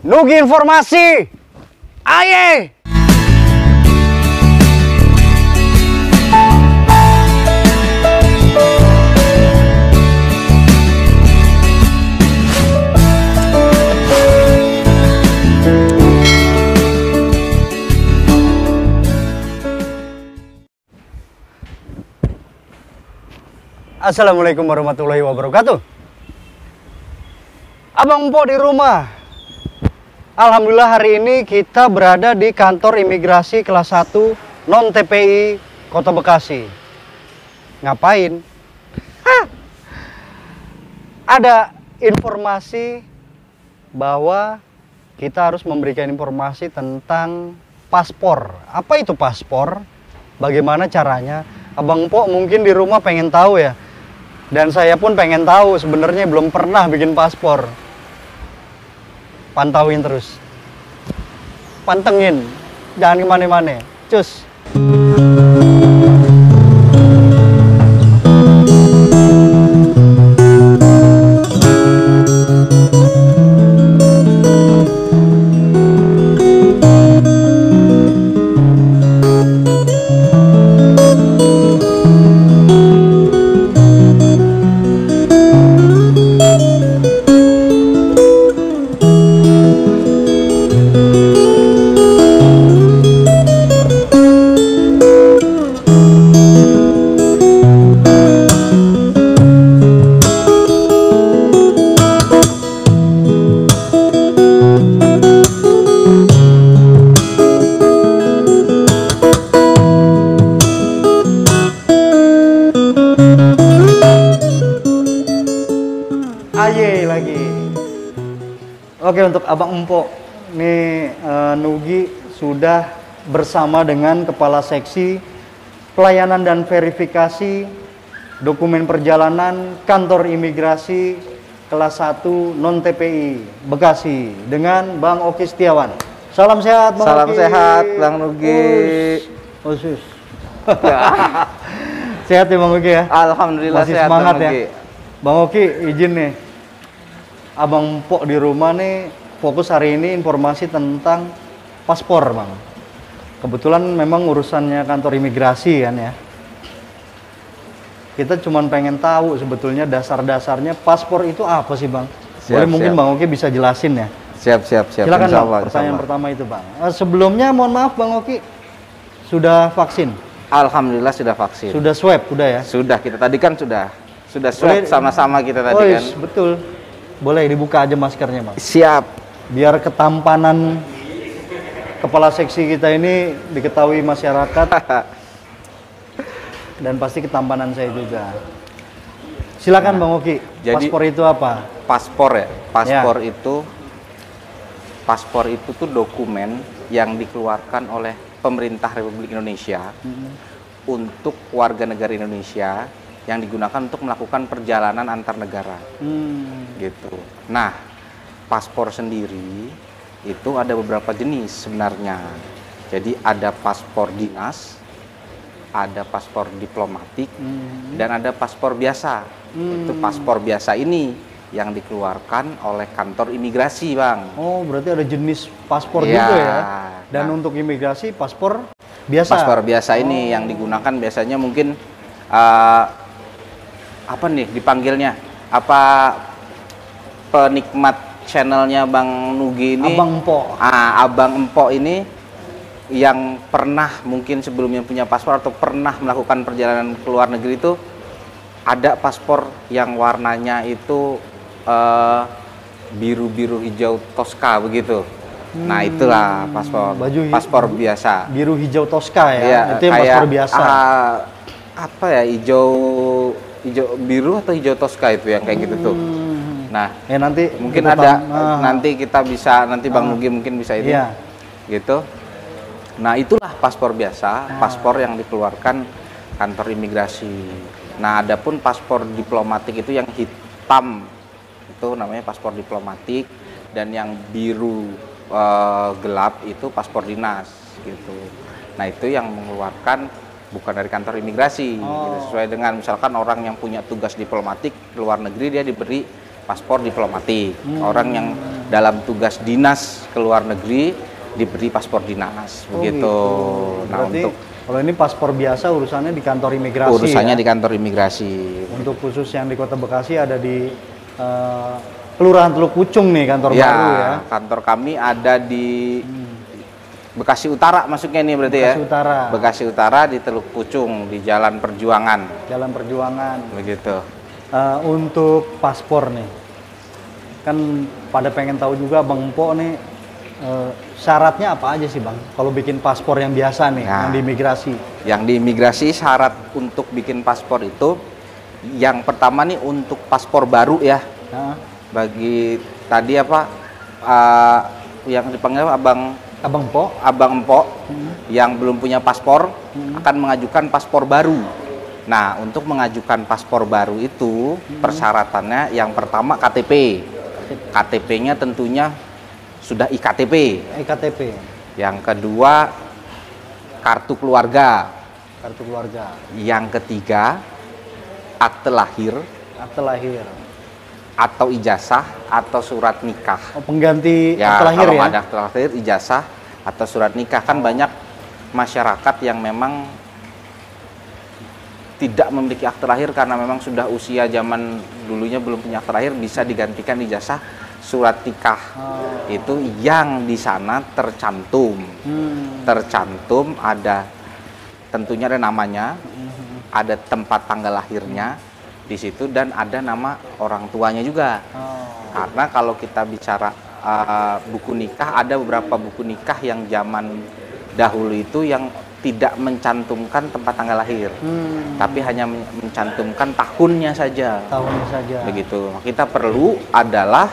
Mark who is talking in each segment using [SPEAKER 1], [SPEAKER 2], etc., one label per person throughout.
[SPEAKER 1] Nugi informasi. Aye. Assalamualaikum warahmatullahi wabarakatuh. Abang Empok di rumah. Alhamdulillah hari ini kita berada di kantor imigrasi kelas 1 non TPI Kota Bekasi. Ngapain? Ada informasi bahwa kita harus memberikan informasi tentang paspor. Apa itu paspor? Bagaimana caranya? Abang Empok mungkin di rumah pengen tahu ya. Dan saya pun pengen tahu, sebenarnya belum pernah bikin paspor. Pantauin terus. Pantengin. Jangan kemana-mana. Cus. Aye lagi. Oke, untuk Abang Empok nih, Nugi sudah bersama dengan Kepala Seksi Pelayanan dan Verifikasi Dokumen Perjalanan Kantor Imigrasi kelas 1 non TPI Bekasi dengan Bang Oki Setiawan. Salam sehat Bang
[SPEAKER 2] Salam
[SPEAKER 1] Oki.
[SPEAKER 2] sehat Bang Nugi.
[SPEAKER 1] Usus. Sehat ya Bang Oki ya?
[SPEAKER 2] Alhamdulillah
[SPEAKER 1] Masih
[SPEAKER 2] sehat
[SPEAKER 1] semangat
[SPEAKER 2] Bang
[SPEAKER 1] ya.
[SPEAKER 2] Nugi.
[SPEAKER 1] Bang Oki izin nih, Abang Empok di rumah nih fokus hari ini informasi tentang paspor Bang. Kebetulan memang urusannya kantor imigrasi kan ya. Kita cuma pengen tahu sebetulnya dasar-dasarnya paspor itu apa sih Bang? Boleh mungkin Bang Oki bisa jelasin ya?
[SPEAKER 2] Siap.
[SPEAKER 1] Silakan Bang, pertanyaan pertama itu Bang. Sebelumnya mohon maaf Bang Oki, sudah vaksin?
[SPEAKER 2] Alhamdulillah sudah vaksin.
[SPEAKER 1] Sudah swab, udah ya?
[SPEAKER 2] Sudah, kita tadi kan sudah swab sama-sama kita tadi kan.
[SPEAKER 1] Betul. Boleh dibuka aja maskernya Bang.
[SPEAKER 2] Siap.
[SPEAKER 1] Biar ketampanan kepala seksi kita ini diketahui masyarakat dan pasti ketampanan saya juga. Silakan Bang Oki.
[SPEAKER 2] Jadi,
[SPEAKER 1] paspor itu apa?
[SPEAKER 2] Paspor ya. Paspor itu tuh dokumen yang dikeluarkan oleh pemerintah Republik Indonesia untuk warga negara Indonesia yang digunakan untuk melakukan perjalanan antar negara. Gitu. Nah, paspor sendiri itu ada beberapa jenis sebenarnya. Jadi ada paspor dinas, ada paspor diplomatik, dan ada paspor biasa. Itu paspor biasa ini yang dikeluarkan oleh kantor imigrasi, Bang.
[SPEAKER 1] Oh, berarti ada jenis paspor juga ya? Dan untuk imigrasi paspor biasa?
[SPEAKER 2] Paspor biasa ini yang digunakan biasanya mungkin apa nih dipanggilnya? Apa penikmat channelnya Bang Nugi ini?
[SPEAKER 1] Abang Empok.
[SPEAKER 2] Abang Empok ini yang pernah mungkin sebelumnya punya paspor atau pernah melakukan perjalanan ke luar negeri itu ada paspor yang warnanya itu biru-biru hijau Tosca begitu. Nah, itulah paspor biasa.
[SPEAKER 1] Biru hijau Tosca ya?
[SPEAKER 2] Ya,
[SPEAKER 1] itu yang paspor biasa.
[SPEAKER 2] Apa ya, hijau biru atau hijau Tosca itu yang kayak gitu tuh. Nah,
[SPEAKER 1] nanti
[SPEAKER 2] mungkin ada nanti kita bisa Bang Nugi mungkin bisa itu.
[SPEAKER 1] Iya.
[SPEAKER 2] Gitu. Nah, itulah paspor biasa, paspor yang dikeluarkan kantor imigrasi. Nah, adapun paspor diplomatik itu yang hitam itu namanya paspor diplomatik, dan yang biru gelap itu paspor dinas gitu. Nah, itu yang mengeluarkan bukan dari kantor imigrasi gitu. Sesuai dengan misalkan orang yang punya tugas diplomatik ke luar negeri, dia diberi paspor diplomatik. Orang yang dalam tugas dinas ke luar negeri diberi paspor dinas, begitu.
[SPEAKER 1] Gitu.
[SPEAKER 2] Nah,
[SPEAKER 1] Berarti
[SPEAKER 2] untuk
[SPEAKER 1] kalau ini paspor biasa urusannya di kantor imigrasi.
[SPEAKER 2] urusannya
[SPEAKER 1] ya?
[SPEAKER 2] di kantor imigrasi.
[SPEAKER 1] Untuk khusus yang di Kota Bekasi ada di Kelurahan Teluk Pucung nih kantor
[SPEAKER 2] Ya,
[SPEAKER 1] baru ya.
[SPEAKER 2] kantor kami ada di Bekasi Utara masuknya nih berarti
[SPEAKER 1] Bekasi
[SPEAKER 2] ya.
[SPEAKER 1] Utara.
[SPEAKER 2] Bekasi Utara di Teluk Pucung di Jalan Perjuangan.
[SPEAKER 1] Jalan Perjuangan.
[SPEAKER 2] Begitu.
[SPEAKER 1] Untuk paspor nih, kan pada pengen tahu juga Bang Empo nih syaratnya apa aja sih Bang? Kalau bikin paspor yang biasa nih,
[SPEAKER 2] Nah.
[SPEAKER 1] yang di imigrasi.
[SPEAKER 2] Yang di imigrasi syarat untuk bikin paspor itu yang pertama nih untuk paspor baru ya.
[SPEAKER 1] Nah,
[SPEAKER 2] Bagi tadi apa yang dipanggil
[SPEAKER 1] Abang Empo.
[SPEAKER 2] Abang Empok yang belum punya paspor akan mengajukan paspor baru. Nah, untuk mengajukan paspor baru itu persyaratannya yang pertama KTP. KTP-nya tentunya sudah iktp.
[SPEAKER 1] EKTP,
[SPEAKER 2] Yang kedua kartu keluarga.
[SPEAKER 1] kartu keluarga,
[SPEAKER 2] Yang ketiga akte lahir
[SPEAKER 1] akte lahir.
[SPEAKER 2] atau ijazah atau surat nikah.
[SPEAKER 1] Oh, pengganti
[SPEAKER 2] Ya,
[SPEAKER 1] akte lahir
[SPEAKER 2] kalau
[SPEAKER 1] ya.
[SPEAKER 2] ada akte lahir, ijazah atau surat nikah kan banyak masyarakat yang memang tidak memiliki akte lahir karena memang sudah usia zaman dulunya belum punya akte lahir, bisa digantikan ijazah surat nikah. Itu yang di sana tercantum. Tercantum ada tentunya ada namanya, ada tempat tanggal lahirnya di situ dan ada nama orang tuanya juga. Karena kalau kita bicara buku nikah, ada beberapa buku nikah yang zaman dahulu itu yang tidak mencantumkan tempat tanggal lahir, tapi hanya mencantumkan tahunnya saja.
[SPEAKER 1] Tahunnya saja.
[SPEAKER 2] Begitu. Kita perlu adalah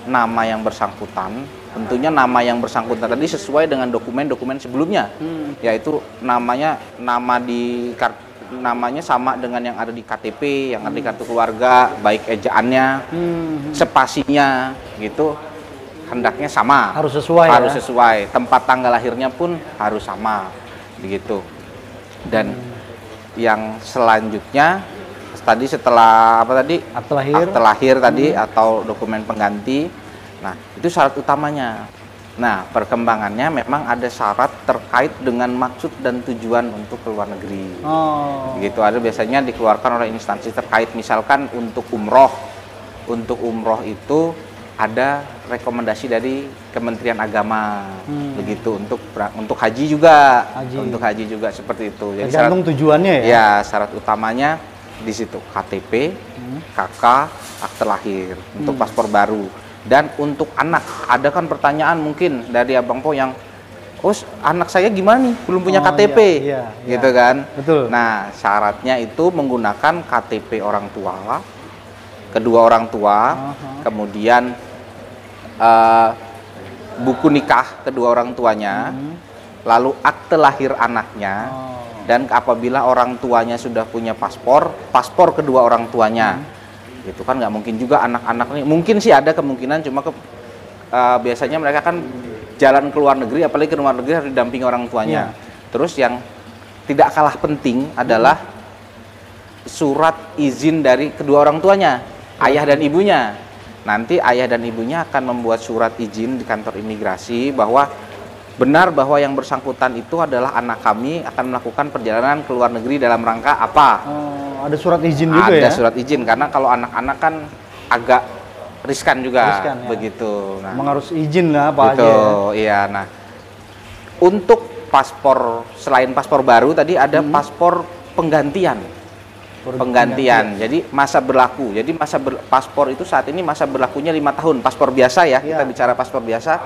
[SPEAKER 2] nama yang bersangkutan. Tentunya nama yang bersangkutan tadi sesuai dengan dokumen-dokumen sebelumnya, yaitu namanya namanya sama dengan yang ada di KTP, yang ada di kartu keluarga, baik ejaannya, spasinya, gitu, hendaknya sama.
[SPEAKER 1] Harus sesuai.
[SPEAKER 2] Harus
[SPEAKER 1] ya?
[SPEAKER 2] sesuai. Tempat tanggal lahirnya pun harus sama, begitu. Dan yang selanjutnya tadi setelah apa tadi?
[SPEAKER 1] Akte lahir.
[SPEAKER 2] Akte lahir tadi atau dokumen pengganti. Nah, itu syarat utamanya. Nah, perkembangannya memang ada syarat terkait dengan maksud dan tujuan untuk ke luar negeri. Gitu, ada biasanya dikeluarkan oleh instansi terkait, misalkan untuk umroh. Untuk umroh itu ada rekomendasi dari Kementerian Agama, begitu. Untuk haji juga, untuk haji juga seperti itu. Jadi
[SPEAKER 1] tergantung tujuannya ya.
[SPEAKER 2] Ya, syarat utamanya di situ KTP, KK, akte lahir untuk paspor baru. Dan untuk anak, ada kan pertanyaan mungkin dari Abang Po yang, oh anak saya gimana nih, belum punya KTP, gitu kan?
[SPEAKER 1] Betul.
[SPEAKER 2] Nah, syaratnya itu menggunakan KTP orang tua, kedua orang tua, kemudian buku nikah kedua orang tuanya, lalu akte lahir anaknya, dan apabila orang tuanya sudah punya paspor, paspor kedua orang tuanya. Itu kan nggak mungkin juga anak-anak nih, mungkin sih ada kemungkinan, cuma biasanya mereka kan jalan ke luar negeri, apalagi ke luar negeri harus didampingi orang tuanya. Terus yang tidak kalah penting adalah surat izin dari kedua orang tuanya, ayah dan ibunya. Nanti ayah dan ibunya akan membuat surat izin di kantor imigrasi bahwa benar bahwa yang bersangkutan itu adalah anak kami akan melakukan perjalanan ke luar negeri dalam rangka apa.
[SPEAKER 1] Ada surat izin juga ya?
[SPEAKER 2] Ada surat izin, karena kalau anak-anak kan agak riskan juga,
[SPEAKER 1] Riskan, ya.
[SPEAKER 2] begitu. Nah,
[SPEAKER 1] Emang harus izin lah apa
[SPEAKER 2] gitu,
[SPEAKER 1] aja ya?
[SPEAKER 2] iya. Nah, untuk paspor, selain paspor baru tadi ada paspor penggantian. Penggantian, jadi masa berlaku. Jadi paspor itu saat ini masa berlakunya 5 tahun. Paspor biasa ya, kita bicara paspor biasa,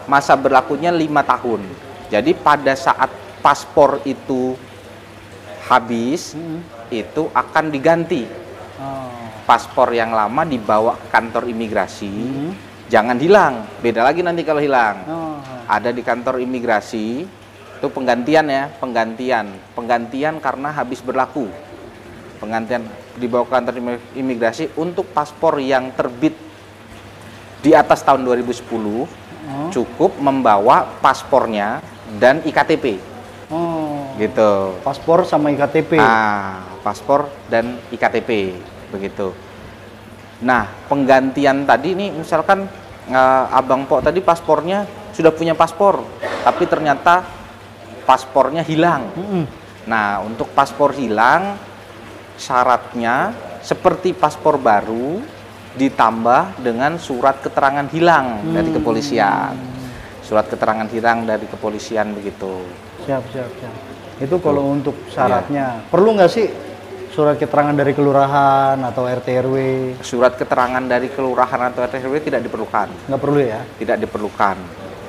[SPEAKER 2] masa berlakunya 5 tahun. Jadi pada saat paspor itu habis, itu akan diganti. Paspor yang lama dibawa ke kantor imigrasi, jangan hilang. Beda lagi nanti kalau hilang. Ada di kantor imigrasi, itu penggantian ya, penggantian karena habis berlaku. Penggantian dibawa ke kantor imigrasi untuk paspor yang terbit di atas tahun 2010, cukup membawa paspornya dan iktp. Gitu.
[SPEAKER 1] Paspor sama iktp.
[SPEAKER 2] Nah, paspor dan iktp, begitu. Nah, penggantian tadi ini misalkan Abang Pok tadi paspornya sudah punya paspor, tapi ternyata paspornya hilang. Nah, untuk paspor hilang, syaratnya seperti paspor baru ditambah dengan surat keterangan hilang dari kepolisian. Surat keterangan hilang dari kepolisian begitu.
[SPEAKER 1] Siap. Itu kalau untuk syaratnya, perlu nggak sih surat keterangan dari kelurahan atau RT RW?
[SPEAKER 2] Surat keterangan dari kelurahan atau RT RW tidak diperlukan.
[SPEAKER 1] Nggak perlu ya?
[SPEAKER 2] Tidak diperlukan.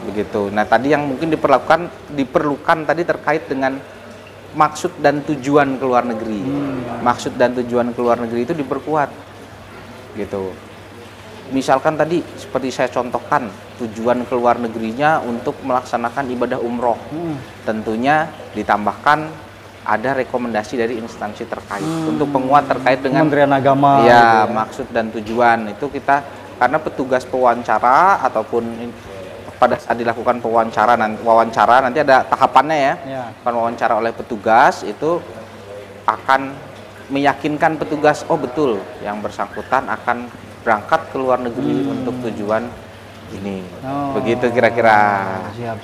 [SPEAKER 2] Begitu. Nah, tadi yang mungkin diperlukan tadi terkait dengan maksud dan tujuan ke luar negeri. Maksud dan tujuan ke luar negeri itu diperkuat. Gitu. Misalkan tadi seperti saya contohkan, tujuan ke luar negerinya untuk melaksanakan ibadah umroh. Tentunya ditambahkan ada rekomendasi dari instansi terkait untuk penguat terkait dengan
[SPEAKER 1] Kementerian Agama.
[SPEAKER 2] Ya,
[SPEAKER 1] gitu ya.
[SPEAKER 2] maksud dan tujuan itu kita, karena petugas pewawancara ataupun pada saat dilakukan wawancara nanti ada tahapannya ya. Wawancara oleh petugas itu akan meyakinkan petugas, oh betul yang bersangkutan akan berangkat ke luar negeri untuk tujuan ini. Begitu kira-kira.
[SPEAKER 1] Siap.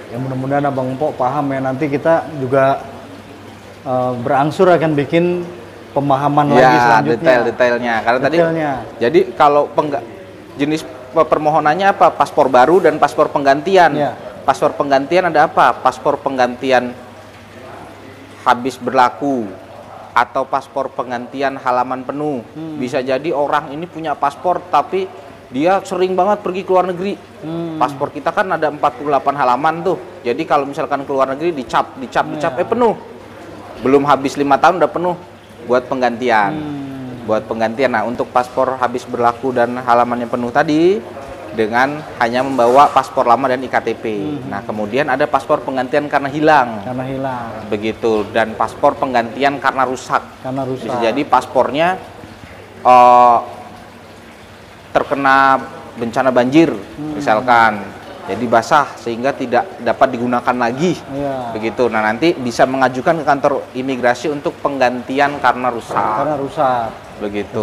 [SPEAKER 1] Ya mudah-mudahan Abang Pok paham ya, nanti kita juga berangsur akan bikin pemahaman lagi selanjutnya.
[SPEAKER 2] Detailnya. Karena jadi kalau jenis permohonannya apa? Paspor baru dan paspor penggantian. Paspor penggantian ada apa? Paspor penggantian habis berlaku atau paspor penggantian halaman penuh. Bisa jadi orang ini punya paspor tapi dia sering banget pergi ke luar negeri. Paspor kita kan ada 48 halaman tuh. Jadi kalau misalkan ke luar negeri dicap penuh. Belum habis 5 tahun udah penuh buat penggantian. Nah, untuk paspor habis berlaku dan halamannya penuh tadi dengan hanya membawa paspor lama dan iktp. Nah, kemudian ada paspor penggantian karena hilang. Begitu. Dan paspor penggantian karena rusak. Bisa jadi paspornya terkena bencana banjir misalkan. Jadi basah sehingga tidak dapat digunakan lagi. Begitu. Nah, nanti bisa mengajukan ke kantor imigrasi untuk penggantian karena rusak. Begitu.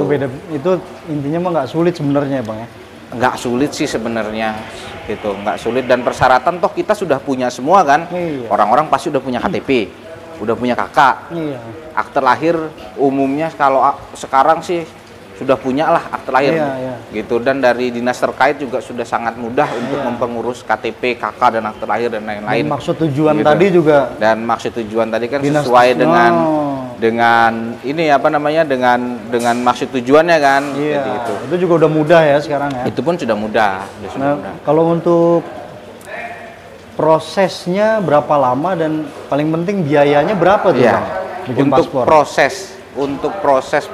[SPEAKER 1] Itu intinya mah nggak sulit sebenarnya, Bang ya.
[SPEAKER 2] Nggak sulit sih sebenarnya. Gitu, nggak sulit, dan persyaratan toh kita sudah punya semua kan. Orang-orang pasti udah punya KTP, udah punya KK. Akte lahir umumnya kalau sekarang sih sudah punya lah akte lahir, gitu. Dan dari dinas terkait juga sudah sangat mudah untuk mempengurus KTP, KK dan akte lahir dan lain-lain.
[SPEAKER 1] Maksud tujuan tadi juga.
[SPEAKER 2] Dan maksud tujuan tadi kan dinas sesuai dengan ini apa namanya dengan maksud tujuannya kan. Gitu.
[SPEAKER 1] Itu juga udah mudah ya sekarang ya.
[SPEAKER 2] Itu pun sudah mudah.
[SPEAKER 1] Kalau untuk prosesnya berapa lama dan paling penting biayanya berapa tuh, Bang? Bikin
[SPEAKER 2] untuk
[SPEAKER 1] paspor.
[SPEAKER 2] proses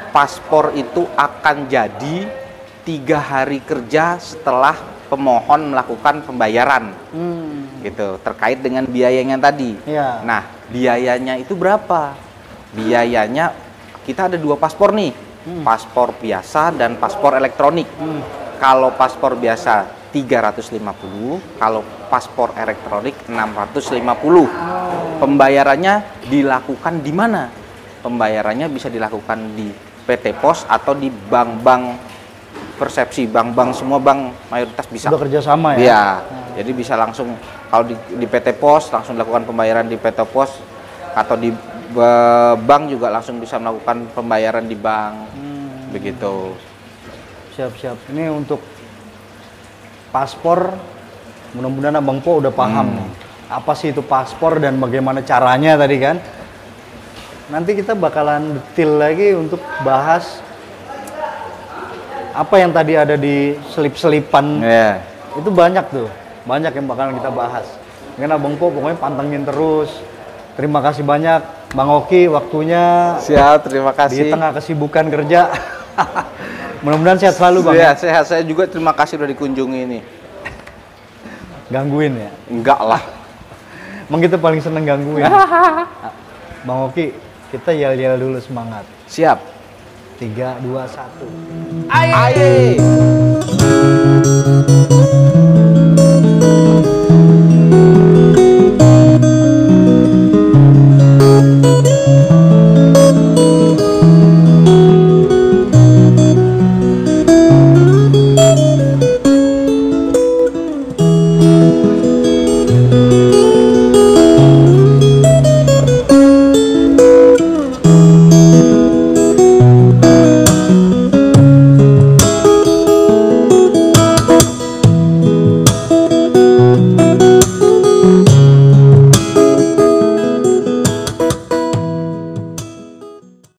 [SPEAKER 2] paspor itu akan jadi 3 hari kerja setelah pemohon melakukan pembayaran. Gitu, terkait dengan biayanya tadi. Nah, biayanya itu berapa? Biayanya kita ada 2 paspor nih. Paspor biasa dan paspor elektronik. Kalau paspor biasa 350, kalau paspor elektronik 650. Pembayarannya dilakukan di mana? Pembayarannya bisa dilakukan di PT Pos atau di bank-bank persepsi, bank-bank semua bank mayoritas bisa.
[SPEAKER 1] Sudah kerjasama ya?
[SPEAKER 2] Jadi bisa langsung kalau di PT Pos langsung dilakukan pembayaran di PT Pos, atau di bank juga langsung bisa melakukan pembayaran di bank. Begitu.
[SPEAKER 1] Siap. Ini untuk paspor, mudah-mudahan Abang Po udah paham nih. Apa sih itu paspor dan bagaimana caranya tadi kan? Nanti kita bakalan detail lagi untuk bahas apa yang tadi ada di selip-selipan. Itu banyak yang bakalan kita bahas. Mungkin Abang Po pokoknya pantengin terus. Terima kasih banyak Bang Oki waktunya.
[SPEAKER 2] Siap, terima kasih.
[SPEAKER 1] Di tengah kesibukan kerja. Mudah-mudahan sehat selalu, Bang.
[SPEAKER 2] Iya, sehat. Saya juga terima kasih udah dikunjungi ini.
[SPEAKER 1] Gangguin ya?
[SPEAKER 2] Enggak lah.
[SPEAKER 1] Emang kita paling seneng gangguin. Bang Oki, kita yel-yel dulu semangat.
[SPEAKER 2] Siap.
[SPEAKER 1] 3, 2, 1.
[SPEAKER 2] Aye.